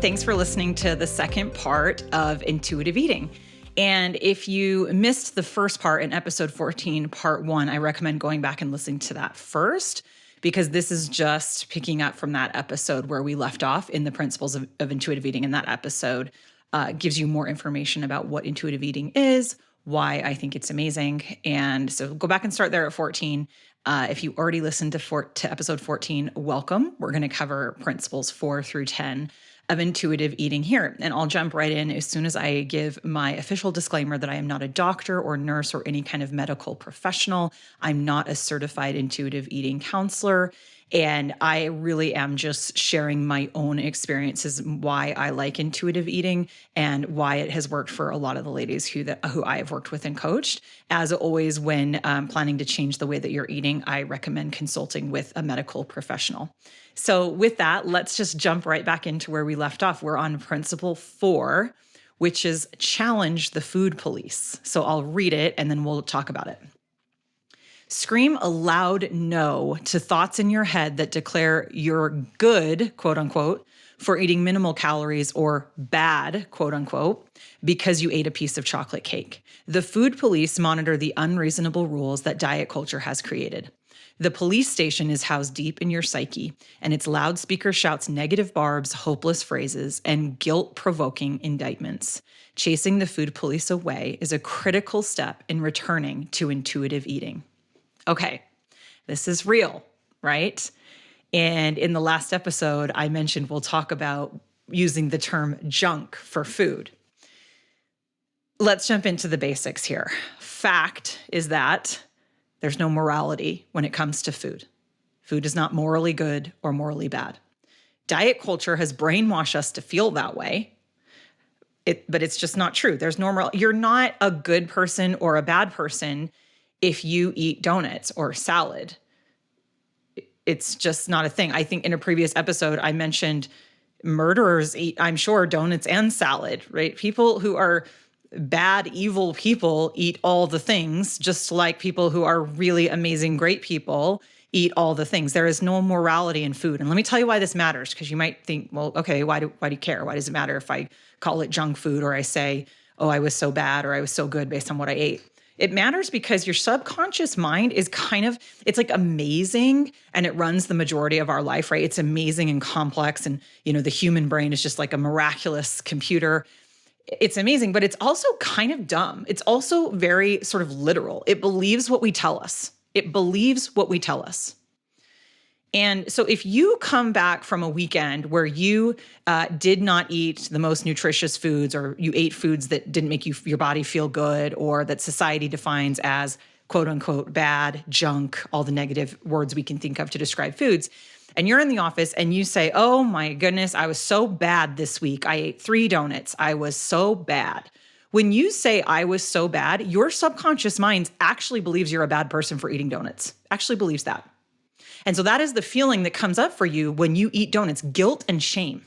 Thanks for listening to the second part of Intuitive Eating. And if you missed the first part in episode 14, part 1, I recommend going back and listening to that first, because this is just picking up from that episode where we left off in the principles of intuitive eating. And that episode gives you more information about what intuitive eating is, why I think it's amazing. And so go back and start there at 14. If you already listened to episode 14, welcome. We're going to cover principles 4 through 10 of intuitive eating here. And I'll jump right in as soon as I give my official disclaimer that I am not a doctor or nurse or any kind of medical professional. I'm not a certified intuitive eating counselor. And I really am just sharing my own experiences, why I like intuitive eating and why it has worked for a lot of the ladies who I have worked with and coached. As always, when planning to change the way that you're eating, I recommend consulting with a medical professional. So with that, let's just jump right back into where we left off. We're on principle 4, which is challenge the food police. So I'll read it and then we'll talk about it. Scream a loud no to thoughts in your head that declare you're good, quote unquote, for eating minimal calories, or bad, quote unquote, because you ate a piece of chocolate cake. The food police monitor the unreasonable rules that diet culture has created. The police station is housed deep in your psyche, and its loudspeaker shouts negative barbs, hopeless phrases, and guilt-provoking indictments. Chasing the food police away is a critical step in returning to intuitive eating. Okay, this is real, right? And in the last episode, I mentioned we'll talk about using the term junk for food. Let's jump into the basics here. Fact is that there's no morality when it comes to food. Food is not morally good or morally bad. Diet culture has brainwashed us to feel that way, but it's just not true. There's no moral. You're not a good person or a bad person if you eat donuts or salad. It's just not a thing. I think in a previous episode, I mentioned murderers eat, I'm sure, donuts and salad, right? People who are bad, evil people eat all the things, just like people who are really amazing, great people eat all the things. There is no morality in food. And let me tell you why this matters, because you might think, well, okay, why do you care? Why does it matter if I call it junk food or I say, oh, I was so bad or I was so good based on what I ate? It matters because your subconscious mind is it's like amazing, and it runs the majority of our life, right? It's amazing and complex. And, the human brain is just like a miraculous computer. It's amazing, but it's also kind of dumb. It's also very sort of literal. It believes what we tell us. And so if you come back from a weekend where you did not eat the most nutritious foods, or you ate foods that didn't make your body feel good, or that society defines as quote unquote bad, junk, all the negative words we can think of to describe foods, and you're in the office and you say, oh my goodness, I was so bad this week. I ate 3 donuts. I was so bad. When you say I was so bad, your subconscious mind actually believes you're a bad person for eating donuts, actually believes that. And so that is the feeling that comes up for you when you eat donuts, guilt and shame.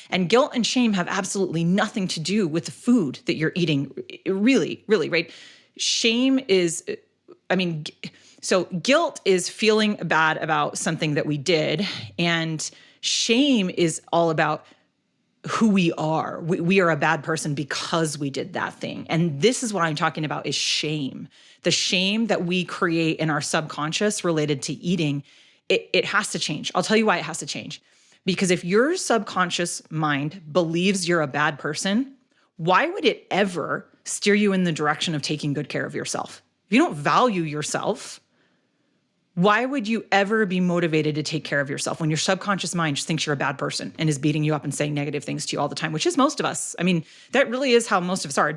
And guilt and shame have absolutely nothing to do with the food that you're eating, really, really, right? Shame is, so guilt is feeling bad about something that we did, and shame is all about who we are. We are a bad person because we did that thing. And this is what I'm talking about, is shame. The shame that we create in our subconscious related to eating, it has to change. I'll tell you why it has to change. Because if your subconscious mind believes you're a bad person, why would it ever steer you in the direction of taking good care of yourself? If you don't value yourself, why would you ever be motivated to take care of yourself when your subconscious mind just thinks you're a bad person and is beating you up and saying negative things to you all the time, which is most of us. I mean, that really is how most of us are.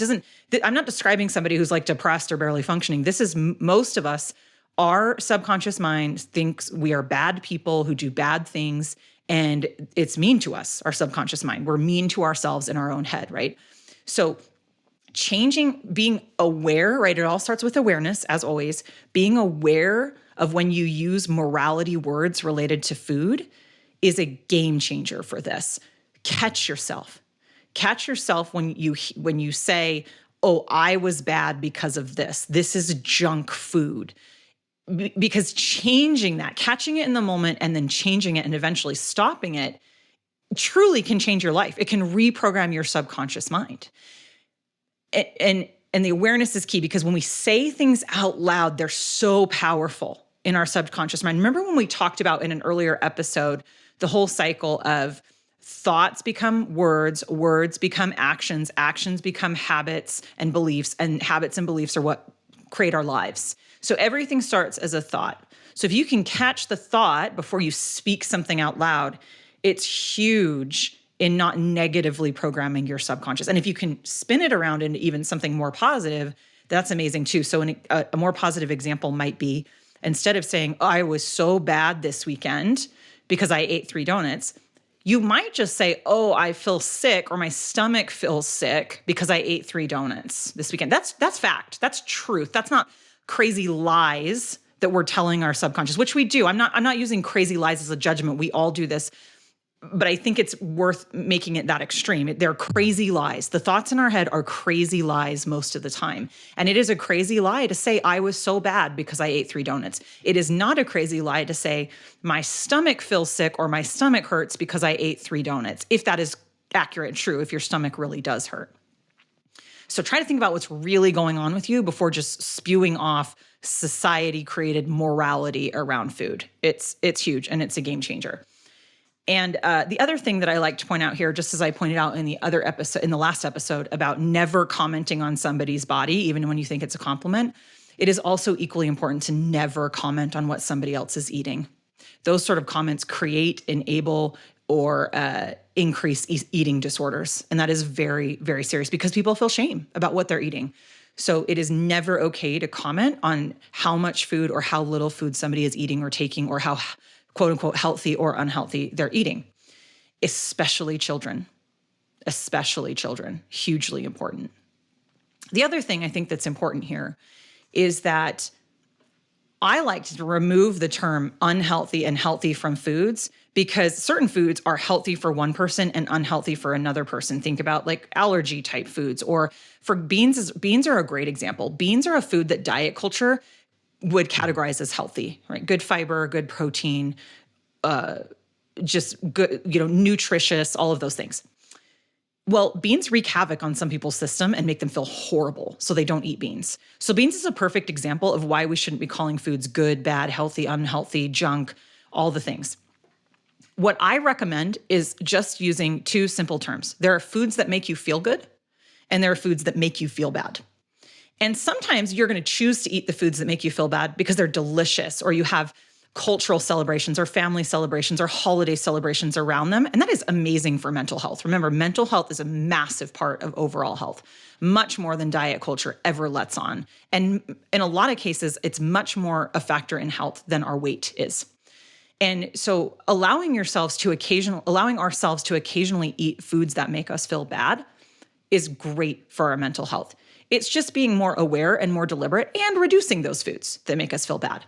I'm not describing somebody who's like depressed or barely functioning. This is most of us. Our subconscious mind thinks we are bad people who do bad things, and it's mean to us, our subconscious mind. We're mean to ourselves in our own head, right? So being aware, right? It all starts with awareness, as always. Being aware of when you use morality words related to food is a game changer for this. Catch yourself. Catch yourself when you say, oh, I was bad because of this. This is junk food. Because changing that, catching it in the moment and then changing it and eventually stopping it truly can change your life. It can reprogram your subconscious mind. And the awareness is key, because when we say things out loud, they're so powerful in our subconscious mind. Remember when we talked about in an earlier episode, the whole cycle of thoughts become words, words become actions, actions become habits and beliefs, and habits and beliefs are what create our lives. So everything starts as a thought. So if you can catch the thought before you speak something out loud, it's huge in not negatively programming your subconscious. And if you can spin it around into even something more positive, that's amazing too. So a more positive example might be, instead of saying, oh, I was so bad this weekend because I ate 3 donuts, you might just say, oh, I feel sick, or my stomach feels sick because I ate 3 donuts this weekend. That's fact. That's truth. That's not crazy lies that we're telling our subconscious, which we do. I'm not using crazy lies as a judgment. We all do this. But I think it's worth making it that extreme. They're crazy lies. The thoughts in our head are crazy lies most of the time. And it is a crazy lie to say, I was so bad because I ate 3 donuts. It is not a crazy lie to say, my stomach feels sick or my stomach hurts because I ate 3 donuts, if that is accurate and true, if your stomach really does hurt. So try to think about what's really going on with you before just spewing off society-created morality around food. It's huge, and it's a game changer. And the other thing that I like to point out here, just as I pointed out in the other episode, in the last episode, about never commenting on somebody's body, even when you think it's a compliment, it is also equally important to never comment on what somebody else is eating. Those sort of comments create, enable, or increase eating disorders. And that is very, very serious, because people feel shame about what they're eating. So it is never okay to comment on how much food or how little food somebody is eating or taking, or how quote unquote healthy or unhealthy they're eating, especially children, hugely important. The other thing I think that's important here is that I like to remove the term unhealthy and healthy from foods, because certain foods are healthy for one person and unhealthy for another person. Think about like allergy type foods, or for beans. Beans are a great example. Beans are a food that diet culture would categorize as healthy, right? Good fiber, good protein, just good, nutritious, all of those things. Well, beans wreak havoc on some people's system and make them feel horrible, so they don't eat beans. So beans is a perfect example of why we shouldn't be calling foods good, bad, healthy, unhealthy, junk, all the things. What I recommend is just using 2 simple terms. There are foods that make you feel good, and there are foods that make you feel bad. And sometimes you're going to choose to eat the foods that make you feel bad because they're delicious, or you have cultural celebrations or family celebrations or holiday celebrations around them. And that is amazing for mental health. Remember, mental health is a massive part of overall health, much more than diet culture ever lets on. And in a lot of cases, it's much more a factor in health than our weight is. And so allowing ourselves to occasionally eat foods that make us feel bad is great for our mental health. It's just being more aware and more deliberate and reducing those foods that make us feel bad.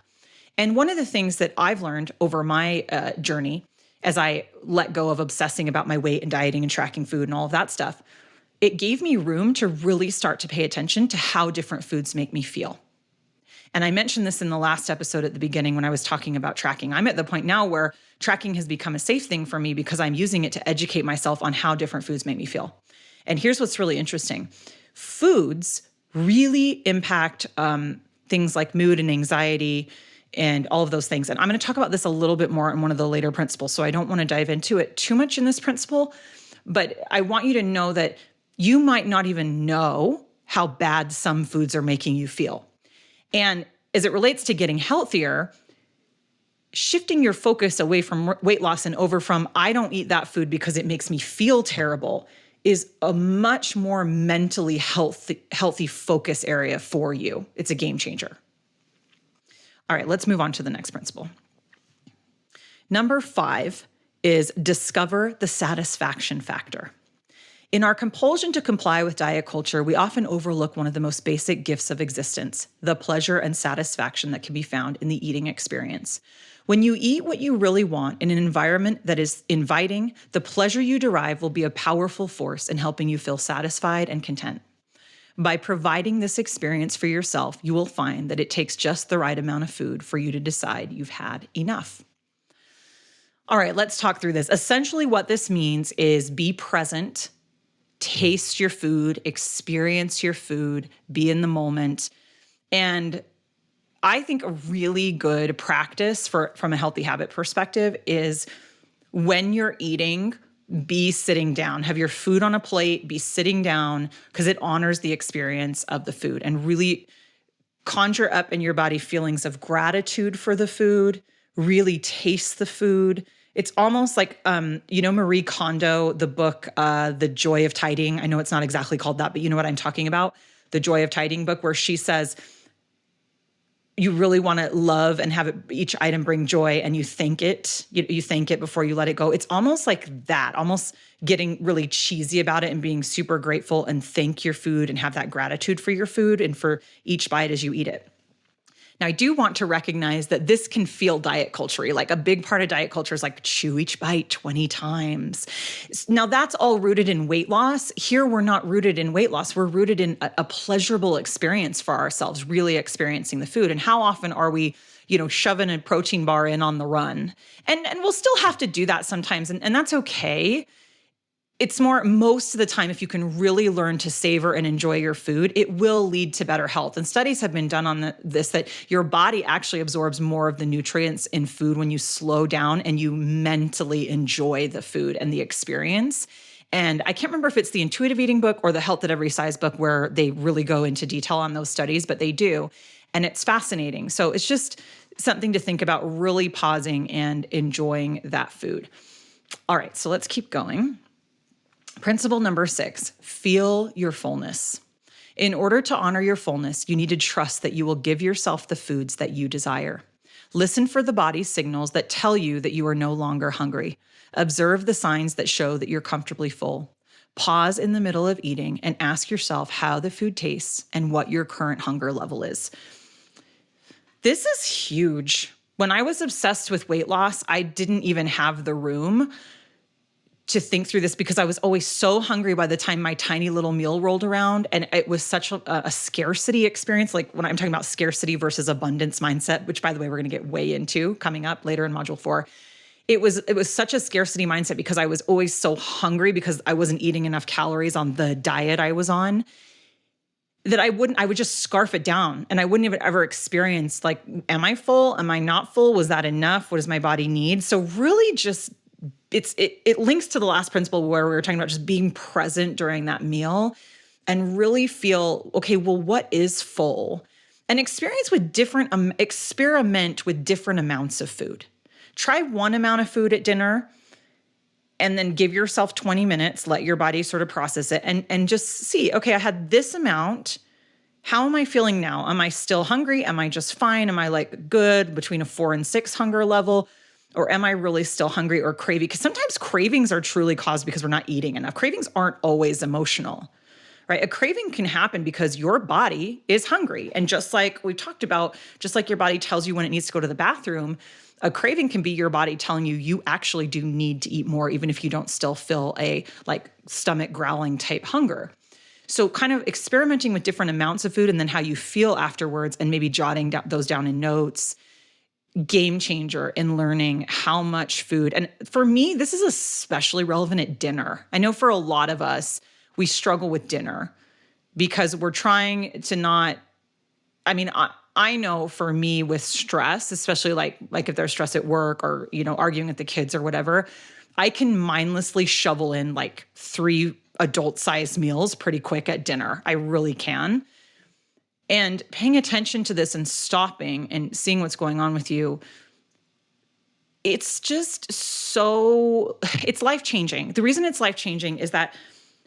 And one of the things that I've learned over my journey, as I let go of obsessing about my weight and dieting and tracking food and all of that stuff, it gave me room to really start to pay attention to how different foods make me feel. And I mentioned this in the last episode at the beginning when I was talking about tracking. I'm at the point now where tracking has become a safe thing for me because I'm using it to educate myself on how different foods make me feel. And here's what's really interesting. Foods really impact things like mood and anxiety and all of those things. And I'm going to talk about this a little bit more in one of the later principles, so I don't want to dive into it too much in this principle, but I want you to know that you might not even know how bad some foods are making you feel. And as it relates to getting healthier, shifting your focus away from weight loss and over from, I don't eat that food because it makes me feel terrible, is a much more mentally healthy focus area for you. It's a game changer. All right, let's move on to the next principle. Number 5 is discover the satisfaction factor. In our compulsion to comply with diet culture, we often overlook one of the most basic gifts of existence, the pleasure and satisfaction that can be found in the eating experience. When you eat what you really want in an environment that is inviting, the pleasure you derive will be a powerful force in helping you feel satisfied and content. By providing this experience for yourself, you will find that it takes just the right amount of food for you to decide you've had enough. All right, let's talk through this. Essentially, what this means is be present, taste your food, experience your food, be in the moment. And I think a really good practice from a healthy habit perspective is when you're eating, be sitting down. Have your food on a plate, be sitting down, because it honors the experience of the food and really conjure up in your body feelings of gratitude for the food, really taste the food. It's almost like, Marie Kondo, the book, The Joy of Tiding. I know it's not exactly called that, but you know what I'm talking about? The Joy of Tiding book, where she says, you really want to love and have each item bring joy, and you thank it. You thank it before you let it go. It's almost like that, almost getting really cheesy about it and being super grateful and thank your food and have that gratitude for your food and for each bite as you eat it. Now, I do want to recognize that this can feel diet culture-y. Like a big part of diet culture is like chew each bite 20 times. Now, that's all rooted in weight loss. Here, we're not rooted in weight loss. We're rooted in a pleasurable experience for ourselves, really experiencing the food. And how often are we, shoving a protein bar in on the run? And we'll still have to do that sometimes, and that's okay. It's more, most of the time, if you can really learn to savor and enjoy your food, it will lead to better health. And studies have been done on this, that your body actually absorbs more of the nutrients in food when you slow down and you mentally enjoy the food and the experience. And I can't remember if it's the Intuitive Eating book or the Health at Every Size book where they really go into detail on those studies, but they do. And it's fascinating. So it's just something to think about, really pausing and enjoying that food. All right, so let's keep going. Principle number 6, feel your fullness. In order to honor your fullness, you need to trust that you will give yourself the foods that you desire. Listen for the body's signals that tell you that you are no longer hungry. Observe the signs that show that you're comfortably full. Pause in the middle of eating and ask yourself how the food tastes and what your current hunger level is. This is huge. When I was obsessed with weight loss, I didn't even have the room to think through this because I was always so hungry by the time my tiny little meal rolled around. And it was such a scarcity experience. Like when I'm talking about scarcity versus abundance mindset, which by the way, we're going to get way into coming up later in module 4. It was such a scarcity mindset because I was always so hungry because I wasn't eating enough calories on the diet I was on, that I would just scarf it down. And I wouldn't even ever experience like, am I full? Am I not full? Was that enough? What does my body need? So really just it links to the last principle where we were talking about just being present during that meal and really feel, okay, well, what is full? And experiment with different amounts of food. Try one amount of food at dinner and then give yourself 20 minutes, let your body sort of process it and just see, okay, I had this amount. How am I feeling now? Am I still hungry? Am I just fine? Am I like good between a 4 and 6 hunger level? Or am I really still hungry or craving? Because sometimes cravings are truly caused because we're not eating enough. Cravings aren't always emotional, right? A craving can happen because your body is hungry. And just like we talked about, just like your body tells you when it needs to go to the bathroom, a craving can be your body telling you you actually do need to eat more, even if you don't still feel a like stomach growling type hunger. So kind of experimenting with different amounts of food and then how you feel afterwards and maybe jotting those down in notes. Game changer in learning how much food. And for me, this is especially relevant at dinner. I know for a lot of us, we struggle with dinner because we're trying to not, I know for me with stress, especially like if there's stress at work or, arguing with the kids or whatever, I can mindlessly shovel in like 3 adult-sized meals pretty quick at dinner. I really can. And paying attention to this and stopping and seeing what's going on with you, it's just it's life-changing. The reason it's life-changing is that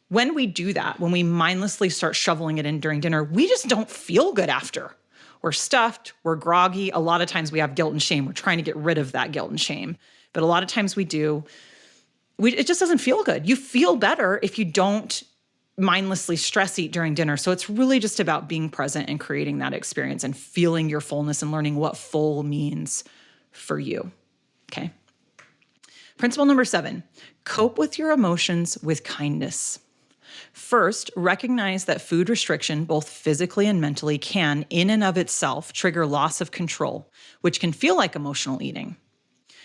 when we do that, when we mindlessly start shoveling it in during dinner, we just don't feel good after. We're stuffed, we're groggy. A lot of times we have guilt and shame. We're trying to get rid of that guilt and shame. But a lot of times we do. It just doesn't feel good. You feel better if you don't mindlessly stress eat during dinner. So it's really just about being present and creating that experience and feeling your fullness and learning what full means for you. Okay. Principle number 7, cope with your emotions with kindness. First, recognize that food restriction, both physically and mentally, can, in and of itself, trigger loss of control, which can feel like emotional eating.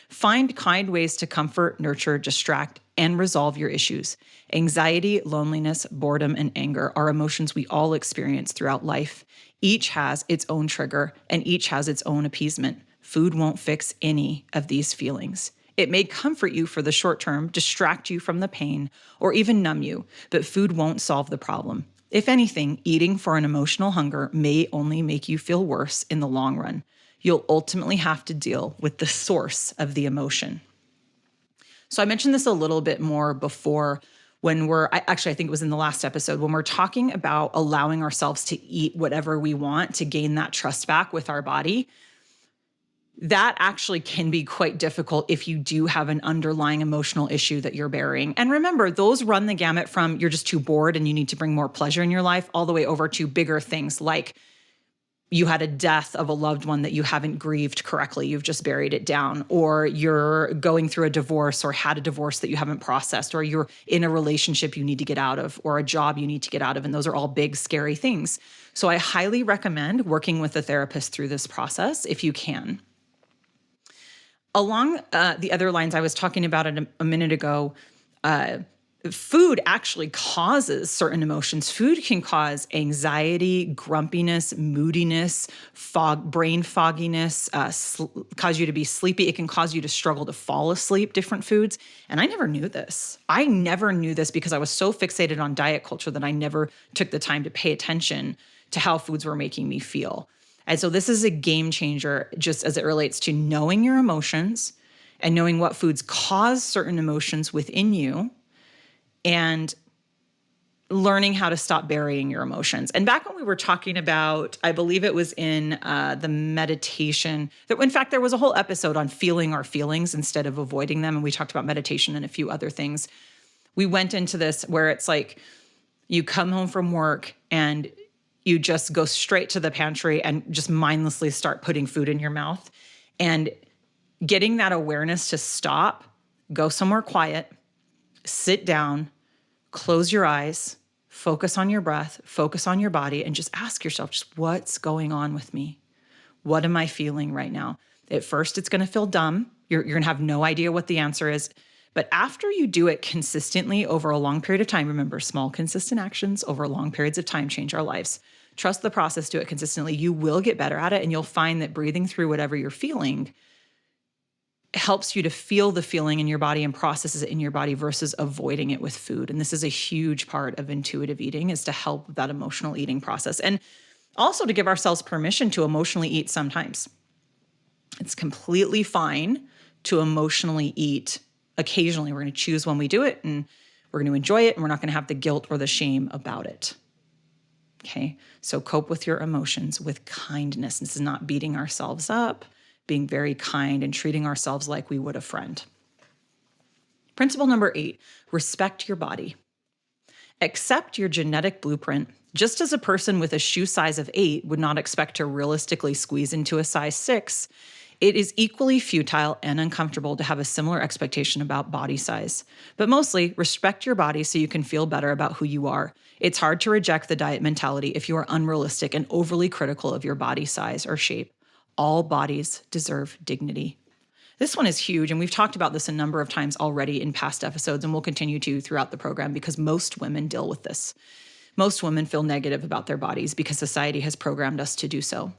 Find kind ways to comfort, nurture, distract, and resolve your issues. Anxiety, loneliness, boredom, and anger are emotions we all experience throughout life. Each has its own trigger, and each has its own appeasement. Food won't fix any of these feelings. It may comfort you for the short term, distract you from the pain, or even numb you, but food won't solve the problem. If anything, eating for an emotional hunger may only make you feel worse in the long run. You'll ultimately have to deal with the source of the emotion. So I mentioned this a little bit more before when I think it was in the last episode, when we're talking about allowing ourselves to eat whatever we want to gain that trust back with our body. That actually can be quite difficult if you do have an underlying emotional issue that you're bearing. And remember, those run the gamut from you're just too bored and you need to bring more pleasure in your life, all the way over to bigger things like you had a death of a loved one that you haven't grieved correctly. You've just buried it down, or you're going through a divorce or had a divorce that you haven't processed, or you're in a relationship you need to get out of, or a job you need to get out of. And those are all big, scary things. So I highly recommend working with a therapist through this process if you can. Along the other lines I was talking about it a minute ago, food actually causes certain emotions. Food can cause anxiety, grumpiness, moodiness, brain fogginess, cause you to be sleepy. It can cause you to struggle to fall asleep, different foods. And I never knew this. I never knew this because I was so fixated on diet culture that I never took the time to pay attention to how foods were making me feel. And so this is a game changer just as it relates to knowing your emotions and knowing what foods cause certain emotions within you and learning how to stop burying your emotions. And back when we were talking about, I believe it was in the meditation, that in fact, there was a whole episode on feeling our feelings instead of avoiding them. And we talked about meditation and a few other things. We went into this where it's like you come home from work and you just go straight to the pantry and just mindlessly start putting food in your mouth. And getting that awareness to stop, go somewhere quiet, sit down, close your eyes, focus on your breath, focus on your body, and just ask yourself, just what's going on with me? What am I feeling right now? At first, it's going to feel dumb. You're going to have no idea what the answer is. But after you do it consistently over a long period of time, remember, small, consistent actions over long periods of time change our lives. Trust the process, do it consistently. You will get better at it, and you'll find that breathing through whatever you're feeling helps you to feel the feeling in your body and processes it in your body versus avoiding it with food. And this is a huge part of intuitive eating, is to help with that emotional eating process. And also to give ourselves permission to emotionally eat sometimes. It's completely fine to emotionally eat occasionally. We're going to choose when we do it, and we're going to enjoy it, and we're not going to have the guilt or the shame about it. Okay, so cope with your emotions with kindness. This is not beating ourselves up, being very kind and treating ourselves like we would a friend. Principle number 8, respect your body. Accept your genetic blueprint. Just as a person with a shoe size of 8 would not expect to realistically squeeze into a size 6, it is equally futile and uncomfortable to have a similar expectation about body size. But mostly, respect your body so you can feel better about who you are. It's hard to reject the diet mentality if you are unrealistic and overly critical of your body size or shape. All bodies deserve dignity. This one is huge, and we've talked about this a number of times already in past episodes, and we'll continue to throughout the program because most women deal with this. Most women feel negative about their bodies because society has programmed us to do so.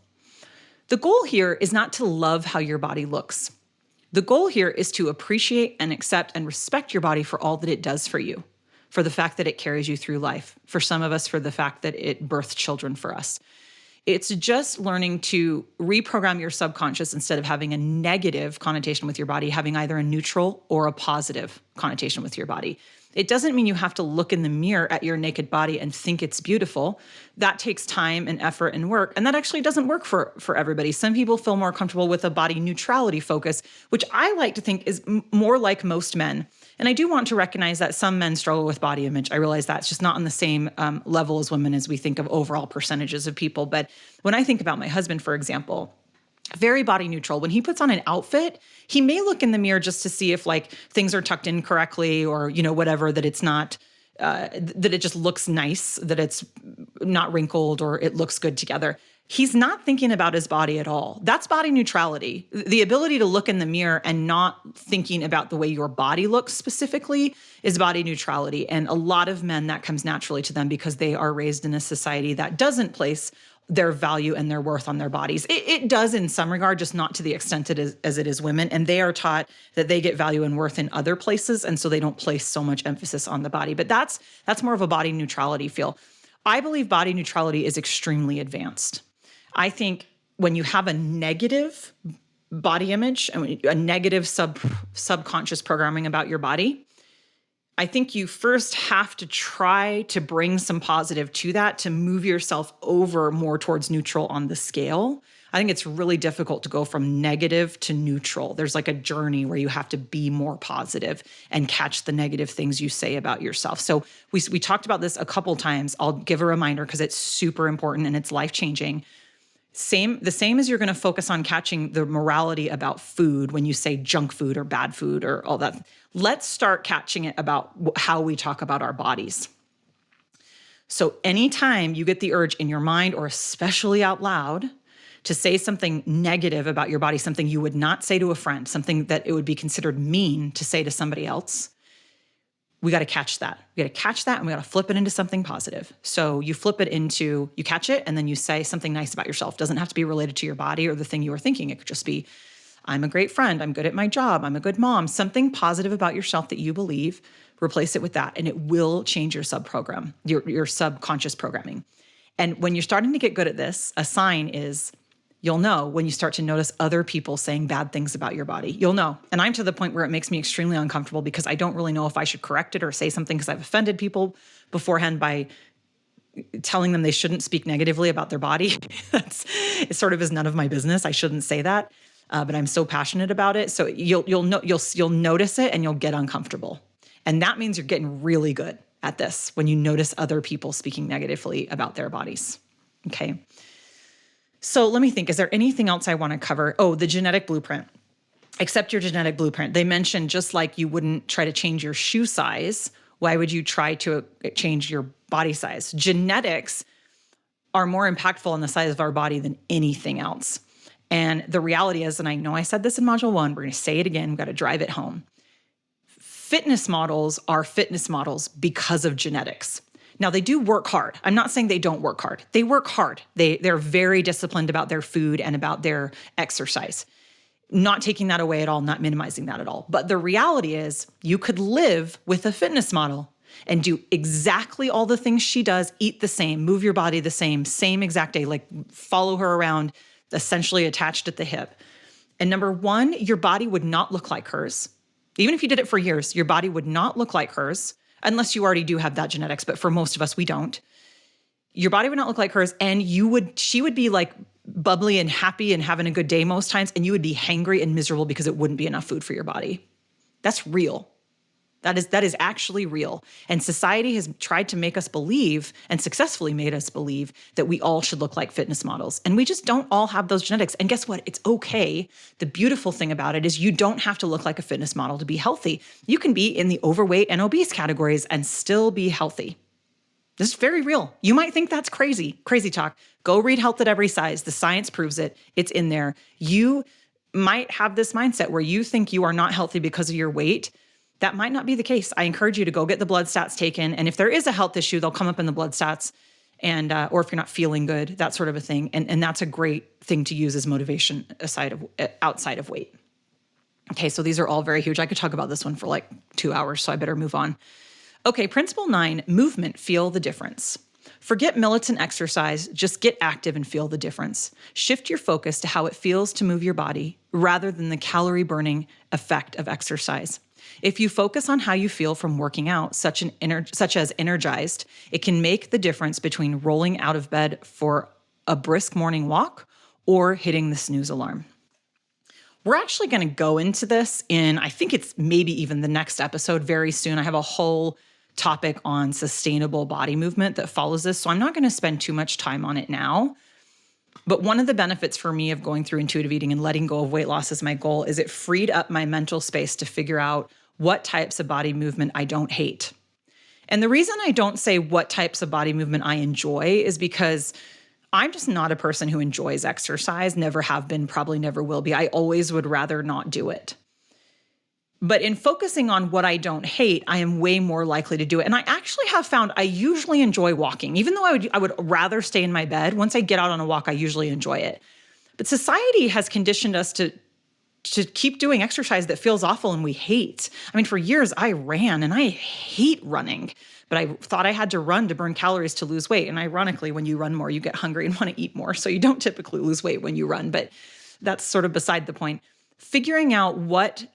The goal here is not to love how your body looks. The goal here is to appreciate and accept and respect your body for all that it does for you, for the fact that it carries you through life, for some of us, for the fact that it birthed children for us. It's just learning to reprogram your subconscious instead of having a negative connotation with your body, having either a neutral or a positive connotation with your body. It doesn't mean you have to look in the mirror at your naked body and think it's beautiful. That takes time and effort and work. And that actually doesn't work for everybody. Some people feel more comfortable with a body neutrality focus, which I like to think is more like most men. And I do want to recognize that some men struggle with body image. I realize that's just not on the same level as women as we think of overall percentages of people. But when I think about my husband, for example, very body neutral. When he puts on an outfit, he may look in the mirror just to see if like things are tucked in correctly or, whatever, that it's not, that it just looks nice, that it's not wrinkled or it looks good together. he's not thinking about his body at all. That's body neutrality. The ability to look in the mirror and not thinking about the way your body looks specifically is body neutrality. And a lot of men, that comes naturally to them because they are raised in a society that doesn't place their value and their worth on their bodies. It does in some regard, just not to the extent as it is women. And they are taught that they get value and worth in other places. And so they don't place so much emphasis on the body. But that's more of a body neutrality feel. I believe body neutrality is extremely advanced. I think when you have a negative body image, a negative subconscious programming about your body, I think you first have to try to bring some positive to that to move yourself over more towards neutral on the scale. I think it's really difficult to go from negative to neutral. There's like a journey where you have to be more positive and catch the negative things you say about yourself. So we talked about this a couple times. I'll give a reminder because it's super important and it's life-changing. The same as you're going to focus on catching the morality about food when you say junk food or bad food or all that. Let's start catching it about how we talk about our bodies. So anytime you get the urge in your mind or especially out loud to say something negative about your body, something you would not say to a friend, something that it would be considered mean to say to somebody else, we got to catch that. We got to catch that and we got to flip it into something positive. So you flip it into, you catch it and then you say something nice about yourself. Doesn't have to be related to your body or the thing you were thinking. It could just be, I'm a great friend. I'm good at my job. I'm a good mom. Something positive about yourself that you believe, replace it with that. And it will change your your subconscious programming. And when you're starting to get good at this, a sign is you'll know when you start to notice other people saying bad things about your body. You'll know. And I'm to the point where it makes me extremely uncomfortable because I don't really know if I should correct it or say something because I've offended people beforehand by telling them they shouldn't speak negatively about their body. It sort of is none of my business. I shouldn't say that, but I'm so passionate about it. So you'll notice it and you'll get uncomfortable. And that means you're getting really good at this when you notice other people speaking negatively about their bodies. Okay. So let me think, is there anything else I want to cover? Oh, the genetic blueprint. Accept your genetic blueprint. They mentioned just like you wouldn't try to change your shoe size, why would you try to change your body size? Genetics are more impactful on the size of our body than anything else. And the reality is, and I know I said this in module 1, we're going to say it again, we've got to drive it home. Fitness models are fitness models because of genetics. Now, they do work hard. I'm not saying they don't work hard. They work hard. They're very disciplined about their food and about their exercise. Not taking that away at all, not minimizing that at all. But the reality is you could live with a fitness model and do exactly all the things she does, eat the same, move your body the same exact day, like follow her around, essentially attached at the hip. And number one, your body would not look like hers. Even if you did it for years, your body would not look like hers. Unless you already do have that genetics, but for most of us, we don't. Your body would not look like hers, and she would be like bubbly and happy and having a good day most times, and you would be hangry and miserable because it wouldn't be enough food for your body. That's real. That is actually real. And society has tried to make us believe, and successfully made us believe, that we all should look like fitness models. And we just don't all have those genetics. And guess what? It's okay. The beautiful thing about it is you don't have to look like a fitness model to be healthy. You can be in the overweight and obese categories and still be healthy. This is very real. You might think that's crazy talk. Go read Health at Every Size. The science proves it. It's in there. You might have this mindset where you think you are not healthy because of your weight. That might not be the case. I encourage you to go get the blood stats taken. And if there is a health issue, they'll come up in the blood stats, and or if you're not feeling good, that sort of a thing. And that's a great thing to use as motivation outside of weight. Okay, so these are all very huge. I could talk about this one for like 2 hours, so I better move on. Okay, principle 9, movement, feel the difference. Forget militant exercise, just get active and feel the difference. Shift your focus to how it feels to move your body rather than the calorie burning effect of exercise. If you focus on how you feel from working out, such as energized, it can make the difference between rolling out of bed for a brisk morning walk or hitting the snooze alarm. We're actually going to go into this in, I think it's maybe even the next episode very soon. I have a whole topic on sustainable body movement that follows this, so I'm not going to spend too much time on it now. But one of the benefits for me of going through intuitive eating and letting go of weight loss as my goal is it freed up my mental space to figure out what types of body movement I don't hate. And the reason I don't say what types of body movement I enjoy is because I'm just not a person who enjoys exercise, never have been, probably never will be. I always would rather not do it. But in focusing on what I don't hate, I am way more likely to do it. And I actually have found I usually enjoy walking. Even though I would rather stay in my bed, once I get out on a walk, I usually enjoy it. But society has conditioned us to keep doing exercise that feels awful and we hate. I mean, for years I ran and I hate running, but I thought I had to run to burn calories to lose weight. And ironically, when you run more, you get hungry and want to eat more. So you don't typically lose weight when you run, but that's sort of beside the point. Figuring out what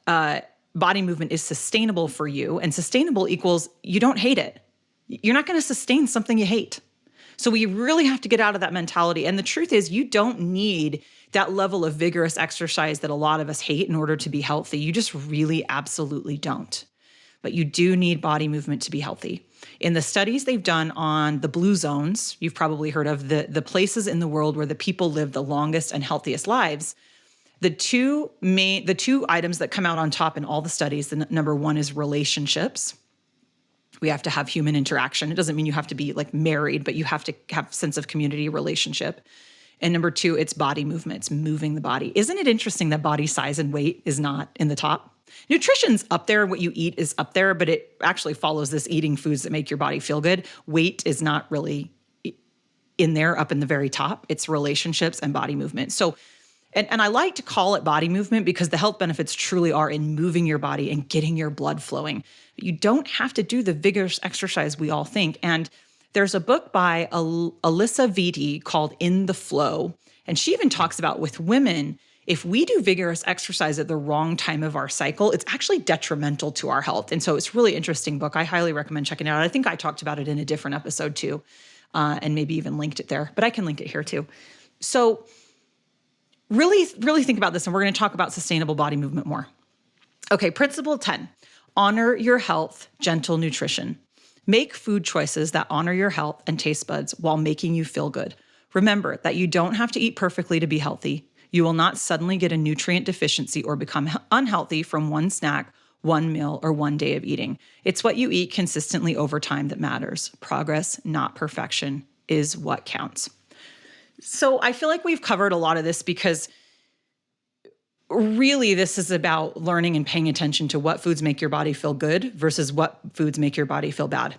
body movement is sustainable for you, and sustainable equals you don't hate it. You're not going to sustain something you hate. So we really have to get out of that mentality. And the truth is, you don't need that level of vigorous exercise that a lot of us hate in order to be healthy. You just really absolutely don't. But you do need body movement to be healthy. In the studies they've done on the blue zones, you've probably heard of the places in the world where the people live the longest and healthiest lives. The two items that come out on top in all the studies, the number one is relationships. We have to have human interaction. It doesn't mean you have to be like married, but you have to have a sense of community relationship. And number two, it's body movement. It's moving the body. Isn't it interesting that body size and weight is not in the top? Nutrition's up there. What you eat is up there, but it actually follows this eating foods that make your body feel good. Weight is not really in there up in the very top. It's relationships and body movement. So And I like to call it body movement because the health benefits truly are in moving your body and getting your blood flowing. But you don't have to do the vigorous exercise we all think. And there's a book by Alyssa Vitti called In the Flow. And she even talks about with women, if we do vigorous exercise at the wrong time of our cycle, it's actually detrimental to our health. And so it's a really interesting book. I highly recommend checking it out. I think I talked about it in a different episode too, and maybe even linked it there, but I can link it here too. So really, really think about this, and we're going to talk about sustainable body movement more. Okay, principle 10, honor your health, gentle nutrition. Make food choices that honor your health and taste buds while making you feel good. Remember that you don't have to eat perfectly to be healthy. You will not suddenly get a nutrient deficiency or become unhealthy from one snack, one meal, or one day of eating. It's what you eat consistently over time that matters. Progress, not perfection, is what counts. So I feel like we've covered a lot of this because really this is about learning and paying attention to what foods make your body feel good versus what foods make your body feel bad.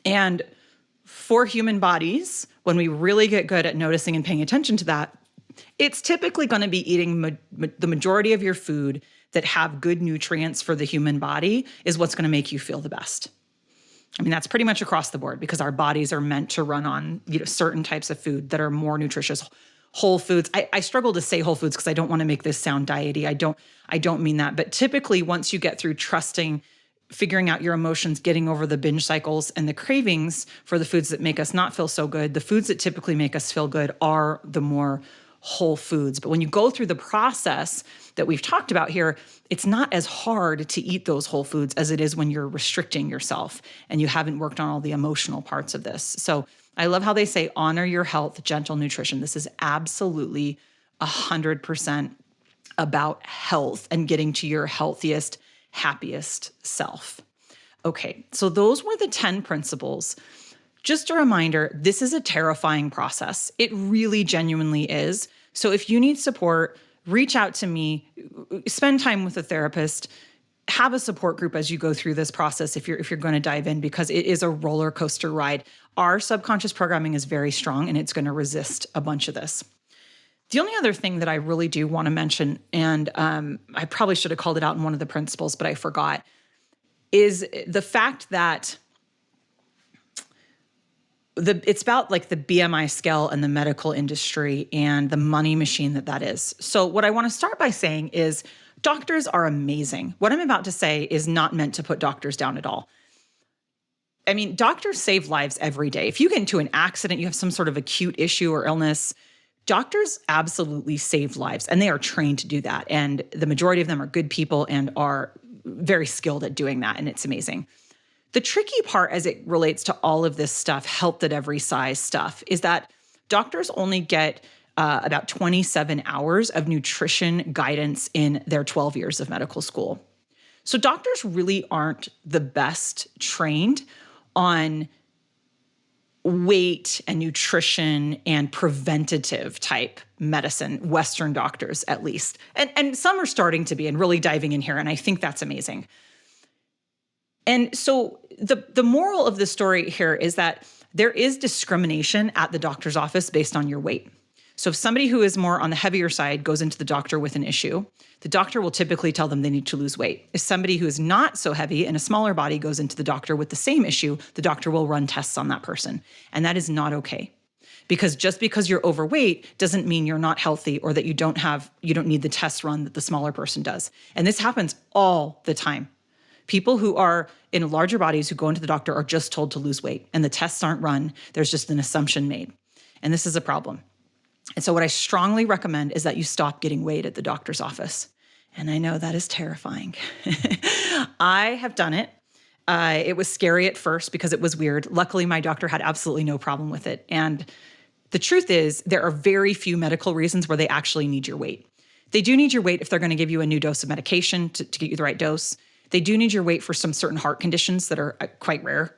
And for human bodies, when we really get good at noticing and paying attention to that, it's typically going to be eating the majority of your food that have good nutrients for the human body is what's going to make you feel the best. I mean, that's pretty much across the board because our bodies are meant to run on, certain types of food that are more nutritious. Whole foods. I struggle to say whole foods because I don't want to make this sound diety. I don't mean that. But typically, once you get through trusting, figuring out your emotions, getting over the binge cycles and the cravings for the foods that make us not feel so good, the foods that typically make us feel good are the more whole foods. But when you go through the process that we've talked about here, it's not as hard to eat those whole foods as it is when you're restricting yourself and you haven't worked on all the emotional parts of this. So I love how they say, honor your health, gentle nutrition. This is absolutely 100% about health and getting to your healthiest, happiest self. Okay, so those were the 10 principles. Just a reminder, this is a terrifying process. It really genuinely is. So if you need support, reach out to me, spend time with a therapist, have a support group as you go through this process if you're going to dive in, because it is a roller coaster ride. Our subconscious programming is very strong and it's going to resist a bunch of this. The only other thing that I really do want to mention, and I probably should have called it out in one of the principles, but I forgot, is the fact that it's about like the BMI scale and the medical industry and the money machine that is. So what I want to start by saying is doctors are amazing. What I'm about to say is not meant to put doctors down at all. I mean, doctors save lives every day. If you get into an accident, you have some sort of acute issue or illness, doctors absolutely save lives, and they are trained to do that. And the majority of them are good people and are very skilled at doing that, and it's amazing. The tricky part as it relates to all of this stuff, health at every size stuff, is that doctors only get about 27 hours of nutrition guidance in their 12 years of medical school. So doctors really aren't the best trained on weight and nutrition and preventative type medicine, Western doctors at least. And some are starting to be and really diving in here. And I think that's amazing. And so the moral of the story here is that there is discrimination at the doctor's office based on your weight. So if somebody who is more on the heavier side goes into the doctor with an issue, the doctor will typically tell them they need to lose weight. If somebody who is not so heavy and a smaller body goes into the doctor with the same issue, the doctor will run tests on that person. And that is not okay. Because just because you're overweight doesn't mean you're not healthy or that you don't need the test run that the smaller person does. And this happens all the time. People who are in larger bodies who go into the doctor are just told to lose weight and the tests aren't run. There's just an assumption made. And this is a problem. And so what I strongly recommend is that you stop getting weighed at the doctor's office. And I know that is terrifying. I have done it. It was scary at first because it was weird. Luckily, my doctor had absolutely no problem with it. And the truth is, there are very few medical reasons where they actually need your weight. They do need your weight if they're going to give you a new dose of medication to get you the right dose. They do need your weight for some certain heart conditions that are quite rare.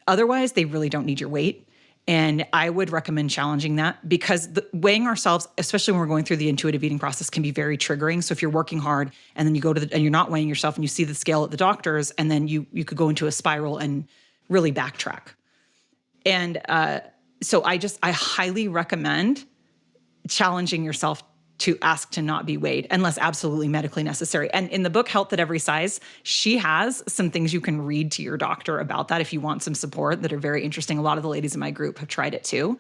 Otherwise, they really don't need your weight. And I would recommend challenging that because weighing ourselves, especially when we're going through the intuitive eating process, can be very triggering. So if you're working hard and then you go and you're not weighing yourself and you see the scale at the doctor's, and then you could go into a spiral and really backtrack. And so I highly recommend challenging yourself to ask to not be weighed unless absolutely medically necessary. And in the book, Health at Every Size, she has some things you can read to your doctor about that if you want some support that are very interesting. A lot of the ladies in my group have tried it too.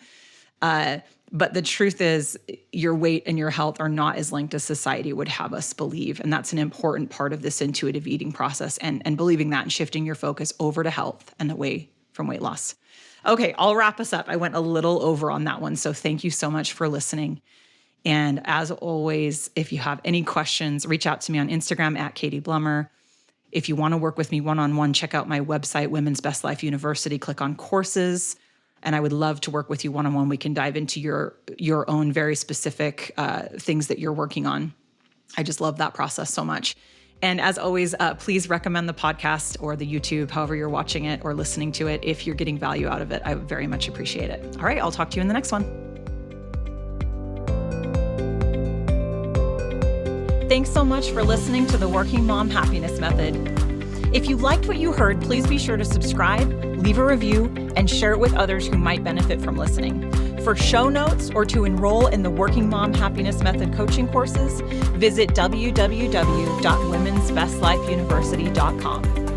But the truth is your weight and your health are not as linked as society would have us believe. And that's an important part of this intuitive eating process and believing that and shifting your focus over to health and away from weight loss. Okay, I'll wrap us up. I went a little over on that one. So thank you so much for listening. And as always, if you have any questions, reach out to me on Instagram at Katie Blummer. If you want to work with me one-on-one, check out my website, Women's Best Life University, click on courses. And I would love to work with you one-on-one. We can dive into your own very specific things that you're working on. I just love that process so much. And as always, please recommend the podcast or the YouTube, however you're watching it or listening to it. If you're getting value out of it, I would very much appreciate it. All right, I'll talk to you in the next one. Thanks so much for listening to the Working Mom Happiness Method. If you liked what you heard, please be sure to subscribe, leave a review, and share it with others who might benefit from listening. For show notes or to enroll in the Working Mom Happiness Method coaching courses, visit www.womensbestlifeuniversity.com.